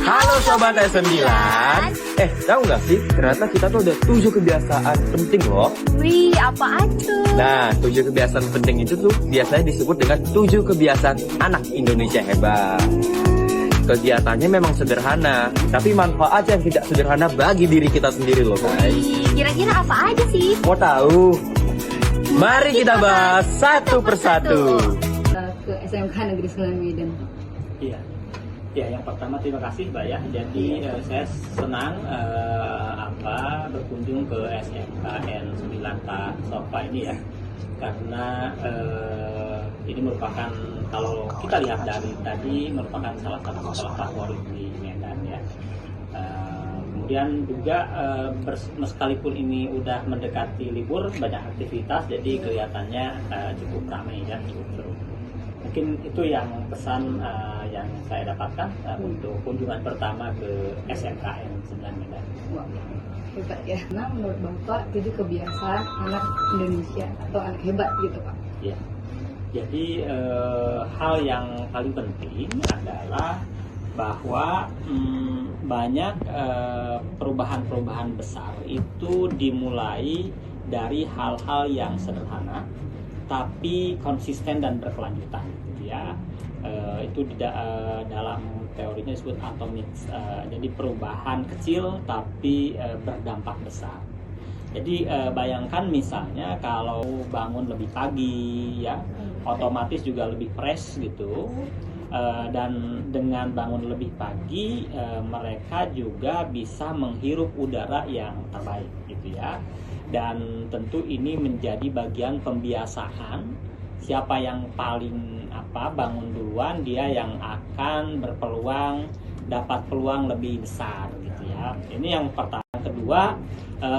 Halo Sobat S9. Tahu nggak sih? Ternyata kita tuh ada 7 kebiasaan penting loh. Wih, apaan tuh? Nah, 7 kebiasaan penting itu tuh biasanya disebut dengan 7 kebiasaan anak Indonesia hebat. Kegiatannya memang sederhana, tapi manfaat yang tidak sederhana bagi diri kita sendiri loh guys. Wih, kira-kira apa aja sih? Mau tahu? Mari kita bahas satu persatu. Ke SMK Negeri 9 Medan. Iya, ya yang pertama terima kasih Mbak ya. Jadi saya senang berkunjung ke SMKN 9 Pak Sofa ini ya, karena ini merupakan, kalau kita lihat dari tadi, merupakan salah satu sekolah favorit di Medan ya. Kemudian juga sekalipun ini udah mendekati libur, banyak aktivitas, jadi kelihatannya cukup ramai ya, cukup seru. Mungkin itu yang pesan yang saya dapatkan untuk kunjungan pertama ke SMKN 9 Medan. Wah, hebat ya. Nah, menurut Bapak, 7 kebiasaan anak Indonesia atau anak hebat gitu Pak? Ya. Jadi hal yang paling penting adalah bahwa banyak perubahan-perubahan besar itu dimulai dari hal-hal yang sederhana tapi konsisten dan berkelanjutan gitu ya. Itu dalam teorinya disebut atomic. Jadi perubahan kecil tapi berdampak besar. Jadi bayangkan misalnya kalau bangun lebih pagi ya, otomatis juga lebih fresh gitu. Dan dengan bangun lebih pagi mereka juga bisa menghirup udara yang terbaik gitu ya. Dan tentu ini menjadi bagian pembiasaan. Siapa yang paling bangun duluan, dia yang akan berpeluang dapat peluang lebih besar gitu ya. Ini yang pertama. Kedua,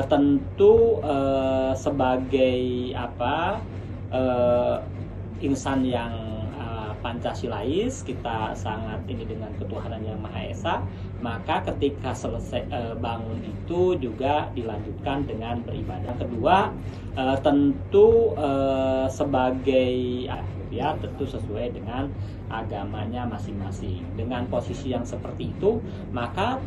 tentu sebagai insan yang Pancasilais, kita sangat ini dengan ketuhanan yang Maha Esa, maka ketika selesai bangun itu juga dilanjutkan dengan beribadah. Kedua, tentu sebagai tentu sesuai dengan agamanya masing-masing. Dengan posisi yang seperti itu, maka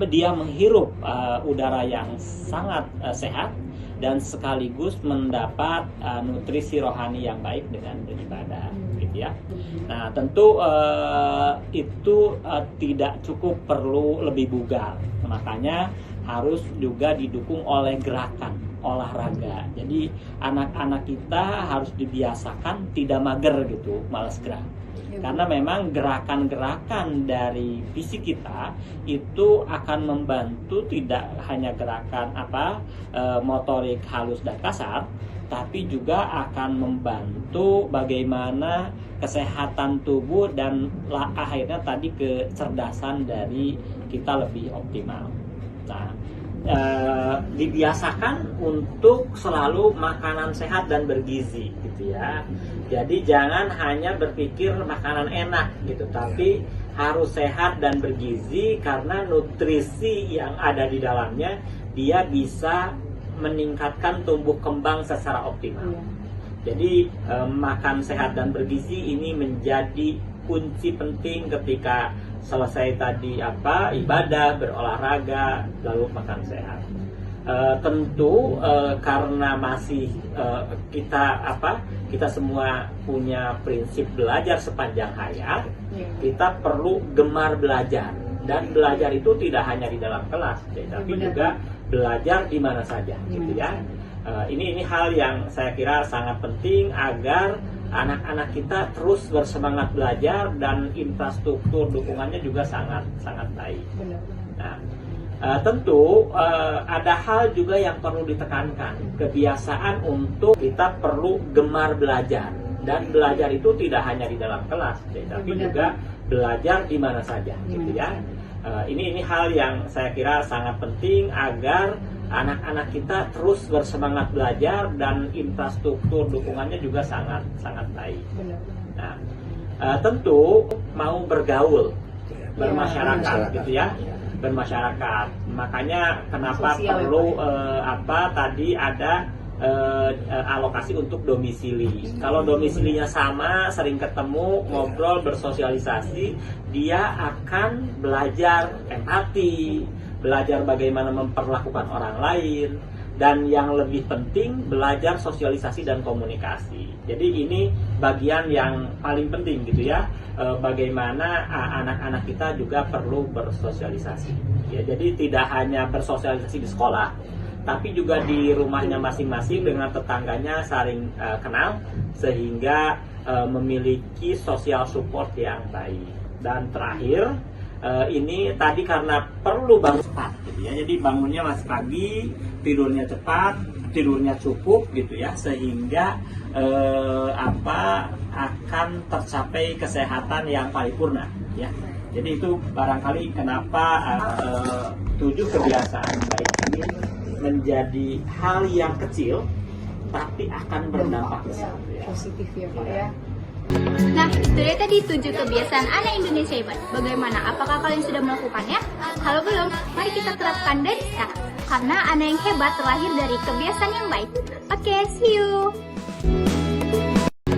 dia menghirup udara yang sangat sehat dan sekaligus mendapat nutrisi rohani yang baik dengan beribadah gitu ya. Nah, tentu itu tidak cukup, perlu lebih bugar. Makanya harus juga didukung oleh gerakan olahraga. Jadi anak-anak kita harus dibiasakan tidak mager gitu, malas gerak. Karena memang gerakan-gerakan dari fisik kita itu akan membantu tidak hanya gerakan motorik halus dan kasar, tapi juga akan membantu bagaimana kesehatan tubuh dan akhirnya tadi kecerdasan dari kita lebih optimal. Nah, dibiasakan untuk selalu makanan sehat dan bergizi gitu ya. Jadi jangan hanya berpikir makanan enak gitu, tapi harus sehat dan bergizi, karena nutrisi yang ada di dalamnya dia bisa meningkatkan tumbuh kembang secara optimal. Jadi makan sehat dan bergizi ini menjadi kunci penting ketika selesai tadi ibadah, berolahraga, lalu makan sehat. Tentu karena masih kita semua punya prinsip belajar sepanjang hayat, kita perlu gemar belajar, dan belajar itu tidak hanya di dalam kelas, tapi juga belajar di mana saja gitu ya. Ini hal yang saya kira sangat penting agar anak-anak kita terus bersemangat belajar dan infrastruktur dukungannya juga sangat baik. Nah, tentu ada hal juga yang perlu ditekankan, kebiasaan untuk kita perlu gemar belajar, dan belajar itu tidak hanya di dalam kelas, tapi juga belajar di mana saja gitu ya. Ini hal yang saya kira sangat penting agar anak-anak kita terus bersemangat belajar dan infrastruktur dukungannya juga sangat baik. Nah, tentu mau bergaul, bermasyarakat gitu ya, bermasyarakat. Makanya kenapa perlu tadi ada alokasi untuk domisili. Kalau domisilinya sama, sering ketemu, ngobrol, bersosialisasi, dia akan belajar empati, belajar bagaimana memperlakukan orang lain, dan yang lebih penting belajar sosialisasi dan komunikasi. Jadi ini bagian yang paling penting gitu ya, bagaimana anak-anak kita juga perlu bersosialisasi. Ya, jadi tidak hanya bersosialisasi di sekolah, tapi juga di rumahnya masing-masing dengan tetangganya saling kenal, sehingga memiliki social support yang baik. Dan terakhir, ini tadi karena perlu bangun cepat gitu ya, jadi bangunnya masih pagi, tidurnya cepat, tidurnya cukup gitu ya, sehingga akan tercapai kesehatan yang paripurna ya. Jadi itu barangkali kenapa 7 kebiasaan baik ini menjadi hal yang kecil tapi akan berdampak besar ya. Positif ya Pak ya. Nah, itu dia tadi 7 kebiasaan anak Indonesia hebat. Bagaimana? Apakah kalian sudah melakukannya? Kalau belum, mari kita terapkan dari sekarang. Karena anak yang hebat terlahir dari kebiasaan yang baik. Oke, see you!